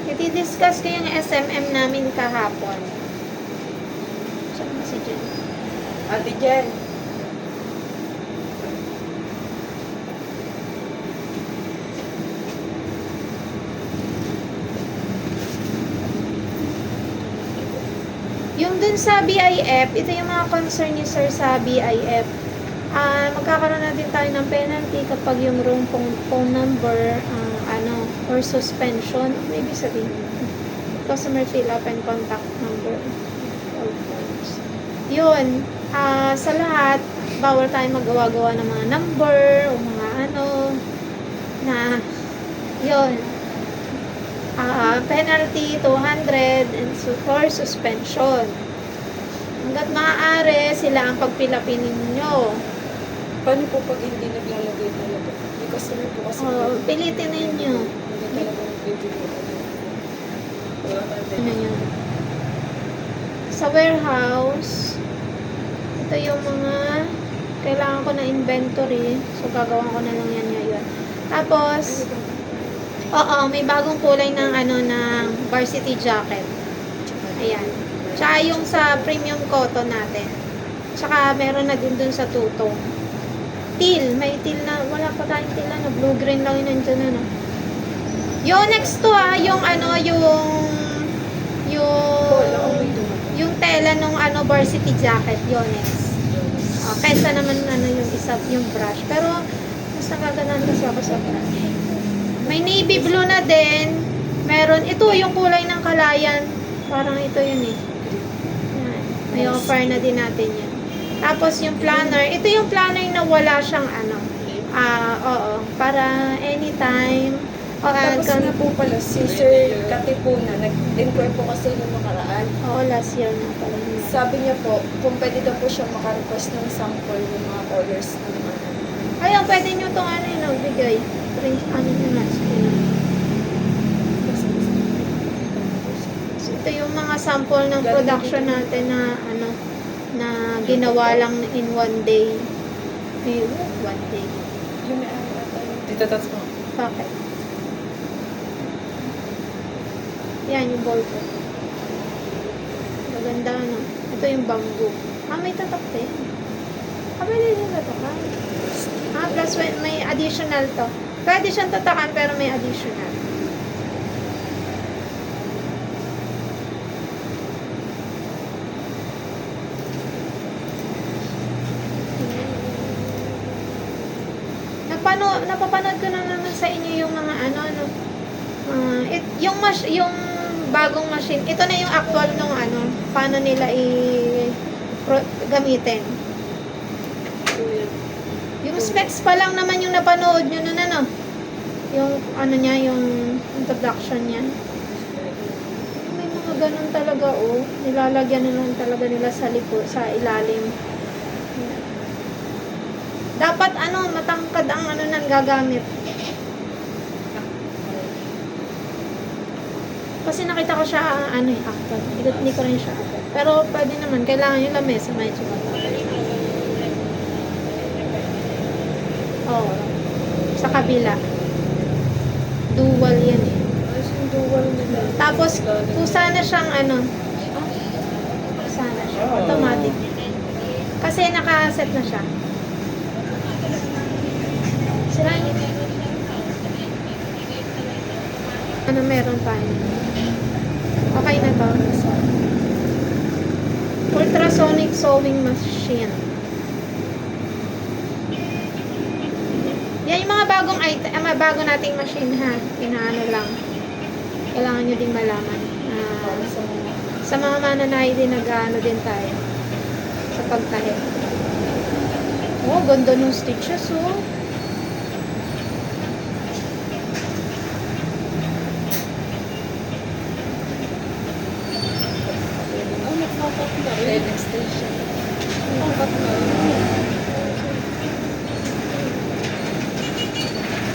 I-discuss ko yung SMM namin kahapon. Saan ba si Jen? Ate Jen. Yung dun sa BIF, ito yung mga concern ni sir sa BIF. Magkakaroon na din tayo ng penalty kapag yung wrong phone number, or suspension. Maybe sabihin, customer fill up and contact number. All phones. Yun, sa lahat, bawal tayo magawa-gawa ng mga number, o mga na, yun. Penalty 200 and for suspension. Hanggat maaari, sila ang pagpilapin ninyo. Paano po pag hindi naglalagay talaga? May customer po kasi. Pilitin ninyo. Hindi talaga nagbibigay. Ano yun? Sa warehouse, ito yung mga kailangan ko na inventory. So, gagawin ko na lang yan ngayon. Tapos, may bagong kulay ng ng varsity jacket. Ayan. Tsaka yung sa premium cotton natin. Tsaka meron na din dun sa tutong. Teal. May teal na. Wala pa tayong teal na. Blue-green lang yun nandyan Yung next to yung tela nung varsity jacket. Yung next. Kaysa naman yung isa, yung brush. Pero mas nagaganahan kasi ako sa brush. May navy blue na din. Meron, ito yung kulay ng kalayan. Parang ito yun eh. Yan. May offer na din natin yan. Tapos yung planner, ito yung planner na wala siyang para anytime. Tapos na po pala, si Sir Katipuna, nag-inquire po kasi yung nakaraan. Last year na pala. Sabi niya po, kung pwede daw po siya maka-request ng sample ng mga colors ng Ayun, pwede nyo itong bigay. Print, nyo na. So, ito yung mga sample ng production natin na ginawa lang in one day. One day. Yun na Dito tats mo. Bakit? Yan, yung ball ko. Maganda, Ito yung bamboo. May tatak din. Pwede din tatakan. Plus may additional to. Pwede siyang tatakan pero may additional. Napapanood ko na naman sa inyo yung mga yung bagong machine. Ito na yung actual nung paano nila gamitin. Yung specs pa lang naman yung napanood nyo nun yung niya, yung introduction niya. May mga ganun talaga nilalagyan na lang talaga nila sa ilalim. Dapat matangkad ang nang gagamit. Kasi nakita ko siya actual. Hindi ko rin siya actual. Pero pwede naman, kailangan yung lamesa medyo matangkad. Sa kabila. Dual yan eh. Dual nila. Tapos, sana siyang sana siya. Automatic. Kasi nakaset na siya. Sira niyo. Meron pa yun. Okay na to. Ultrasonic sewing machine. Yan yung mga bagong item, bago nating machine ha. Lang. Kailangan nyo ding malaman. Sa mga mananahi din din tayo. Sa pagtahi. Ganda nung stitches Extension.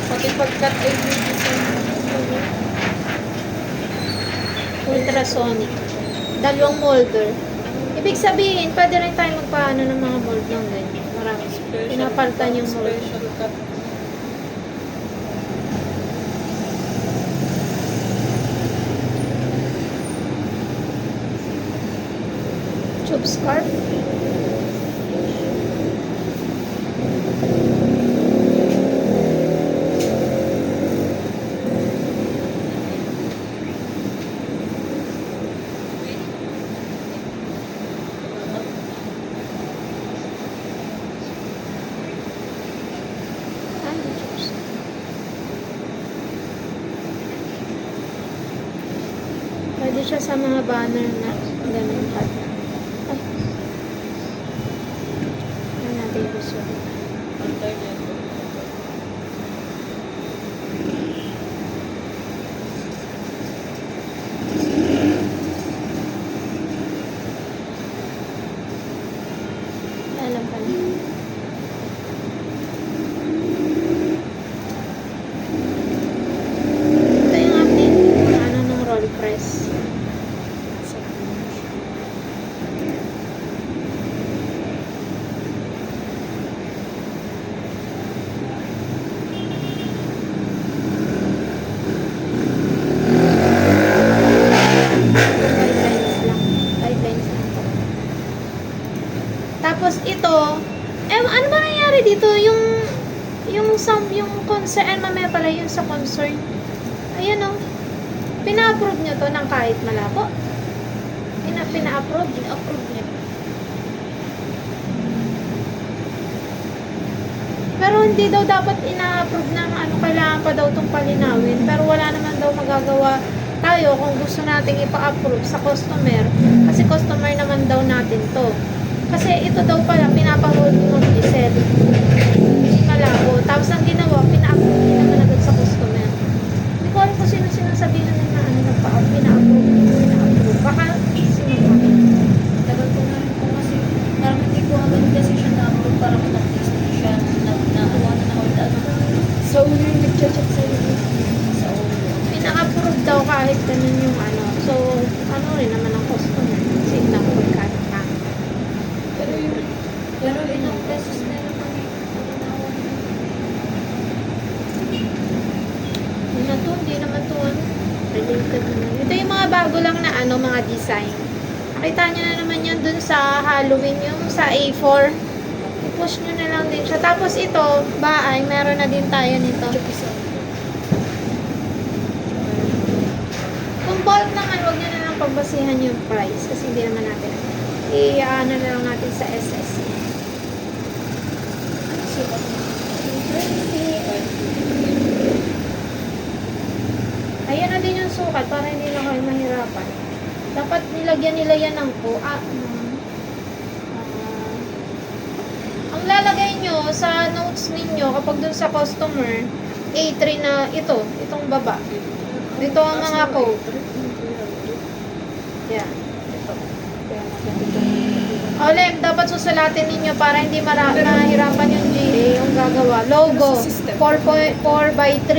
Pati pagkat ay ultrasonic. Dalawang molder. Ibig sabihin, pwede rin tayo magpaano ng mga mold ng ganyan. Marami. Pinapalitan yung mold. Special cut. 1 of scarf. Pwede siya sa mga banner na ganun cut. Ay. Ano natin gusto? Alam pa na. Ito yung update ng ano ng roll press. Guidelines lang to. Tapos ito, ano ba nangyari dito? Yung concern, mamaya pala yun sa concern. Ayan o. Pina-approve nyo to ng kahit malabo. Pina-approve niya. Pero hindi daw dapat ina-approve ng ano, kailangan pa daw itong palinawin. Pero wala naman daw magagawa tayo kung gusto nating ipa-approve sa customer. Kasi customer naman daw natin to. Kasi ito daw pala, pinapa-hold mo ng Giselle. Malabo. Tapos ang ginawa, pina-approve niya naman agad sa customer. Hindi ko alam kung sino sinasabihan na ano, pina-approve. Baka sino ba? Tagal ko na rin po kasi parang hindi ko agad kasi siya na-upload para ko na-test siya na-hold So, yung nag-chat sa'yo. sa ulo. Pina-approve daw kahit ganun yung ano. So, ano rin naman ang customer. Kasi na-approve ka. Pero ilang beses na lang kami pagkinawan. Hindi naman to ano. Related naman. Ito yung mga bago lang na ano, mga design. Nakita nyo na naman yun dun sa Halloween, yung sa A4. I-push nyo na lang din siya. Tapos ito, bahay, meron na din tayo nito. Kung bulk naman, huwag nyo na lang pagbasihan yung price. Kasi hindi naman natin. I-ano na lang natin sa SS. Ayan na din yung sukat para hindi na kayo mahirapan. Dapat nilagyan nila yan ng ang lalagay nyo sa notes ninyo kapag dun sa customer, A3 na itong baba. Ito ang mga code. Yan. Ito. Olem, dapat susulatin ninyo para hindi mahirapan yung GA, yung gagawa. Logo, 4x3.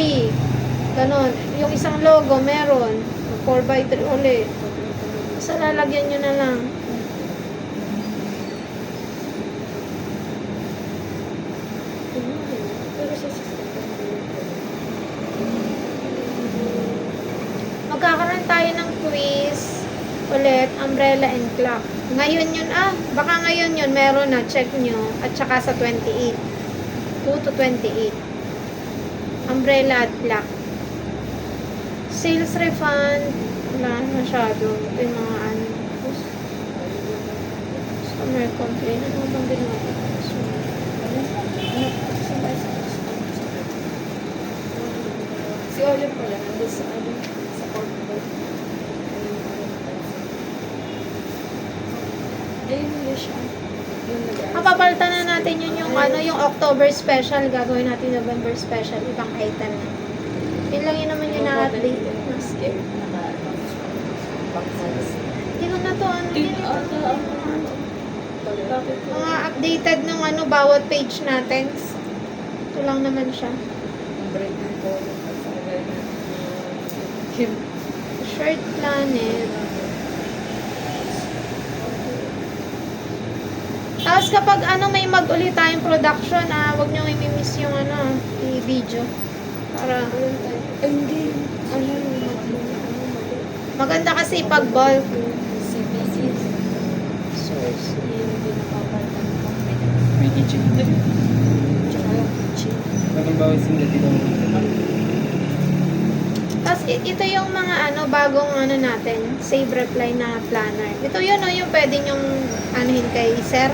Ganon. Yung isang logo, meron. 4x3 ulit. Basta lalagyan nyo na lang. Pero sa system. Magkakaroon tayo ng quiz ulit, umbrella and clock. Ngayon yun, baka ngayon yun, meron na, check nyo. At saka sa 28. 2 to 28. Umbrella at clock. Sales refund, wala masyado. Ito yung mga ano. Customer complaint. Ano bang ginawa ko? Si Olive pala, nandun sa ano, sa corporate. Ayun nila siya. Yung nag-aayos. Papalitan na natin yun yung ano, yung October special. Gagawin natin November special. Ibang item na. Yun lang yun naman yung na-update. Scared. Hindi ko na to, ano yun. Bakit po? Mga updated nung ano, bawat page natin. Ito lang naman siya. Breaking po. Shirt planet. Tapos kapag ano, may mag-ulit tayong production, wag nyo i-miss yung ano, i-video. Para, Ay, hindi. Ano, maganda kasi pag bulk. CBC. So, Tapos, Hindi napapalitan ko. May kitchen din. Tsaka yung kitchen. Bakang bawal sila dito. tapos ito yung mga bagong natin, save reply na planner. Ito yun yung pwede nyong anuhin kay sir.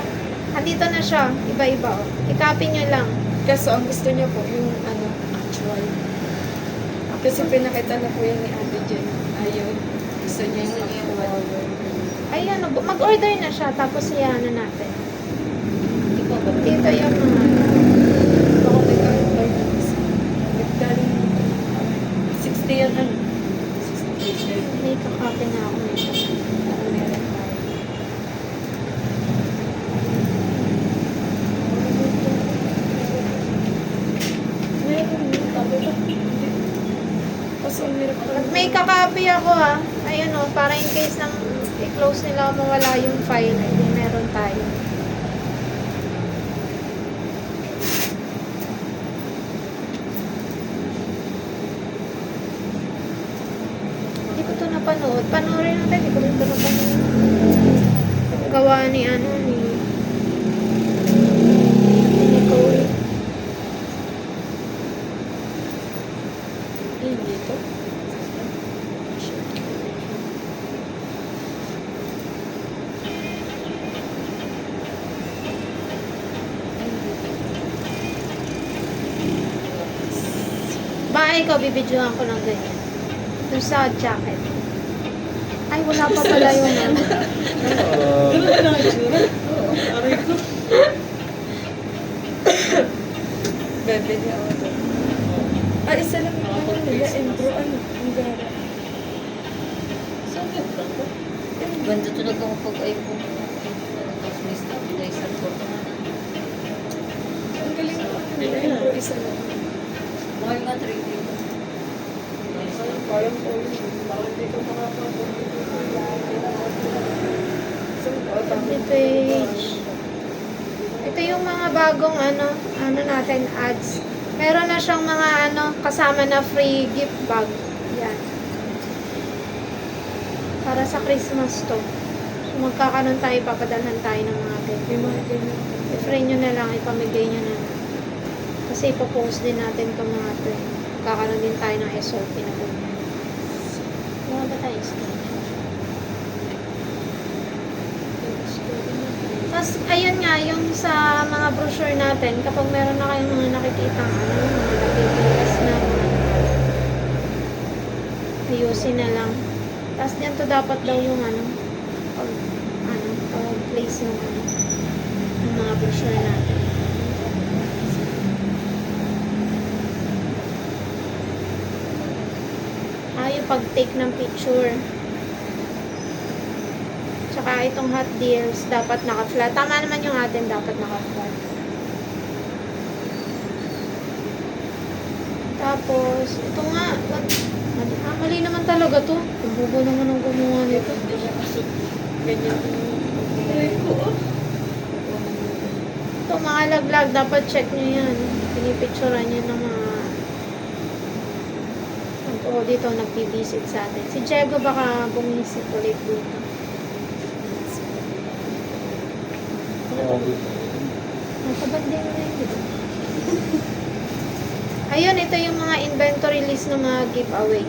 Andito na siya, iba-iba I-copy nyo lang. Kaso ang gusto niya po yung actual. Kasi pinakita na po yan ni Ate Jen. Ayun. Gusto niya yung actual. Ay, mag-order na siya, tapos natin. Hindi ko ba? Dito yung mga, Baka nag-order na isa. Galing 60 yan 60 pesos. may kakopy na ako nito. Para meron tayo. Meron yun. Sabi ko, hindi. Kaso ang hirap pala. May kakopy ako ayun para in case nang i-close nila mawala yung file, hindi meron tayo. Hindi ko ito napanood. Panoorin natin, hindi ko rin ito napanood. Gawa ni Nicole. Ayun dito. Ba, ikaw, bibidyohan ko ng ganyan. Doon sa jacket. Ay, wala pa pala yung Ganun lang ang itsura. Oo, aray ko. Bebe niya ako doon. Isa lang yung nila. Endro, ang gara. Saan yung lang ko? Ganda talaga ako pag-iPhone. Tapos may stabilizer ko. Ang galing ko. Endro, isa lang. Mahal nga 3D. Parang po yun. Parang hindi ka makapapagod. page. Ito yung mga bagong natin ads. Meron na siyang mga kasama na free gift bag. Yan. Para sa Christmas to. So magkakaroon tayo, papadalhan tayo ng mga gift. May mga ganyan. I-free nyo na lang, ipamigay nyo na lang. Kasi ipopost din natin itong mga to. Kakaroon din tayo ng SOP na po. Wala ba tayo screenshot? Tapos, ayun nga, yung sa mga brochure natin, kapag meron na kayong mga nakikita mga napipilas na ayusin na lang. Tapos, dito dapat daw yung pag-place ng mga brochure natin. Yung pag-take ng picture. Tsaka itong hot deals, dapat naka-flat. Tama naman yung atin, dapat naka-flat. Tapos, ito nga, mali naman talaga to. Ang bubo naman ang gumawa nito. Ganyan. Aray ko, Ito, mga laglag, dapat check nyo yan. Pinipicturean nyo ng mga dito nag-visit sa atin. Si Diego baka bumisit ulit dito. Nakabag din na yun, diba? Ayun, ito yung mga inventory list ng mga giveaway.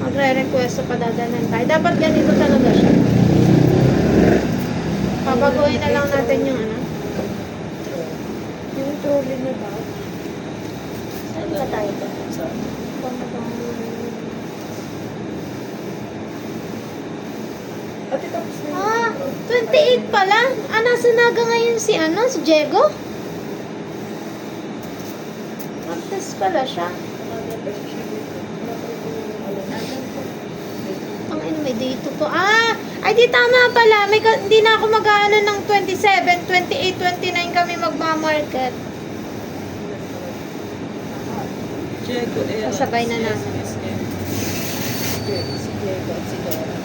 Magre-request sa padadanan tayo. Dapat ganito talaga siya. Papaguhin na lang natin yung yung trolley na ba? Saan ba tayo ito? Ate, tapos na 28 pala. Nasa Naga ngayon si Diego? Mag-test pala siya. Ang may dito to. Ay di tama pala. Hindi na ako mag-ano ng 27, 28, 29 kami magmamarket. Kasabay na namin. Si Diego at si Dora.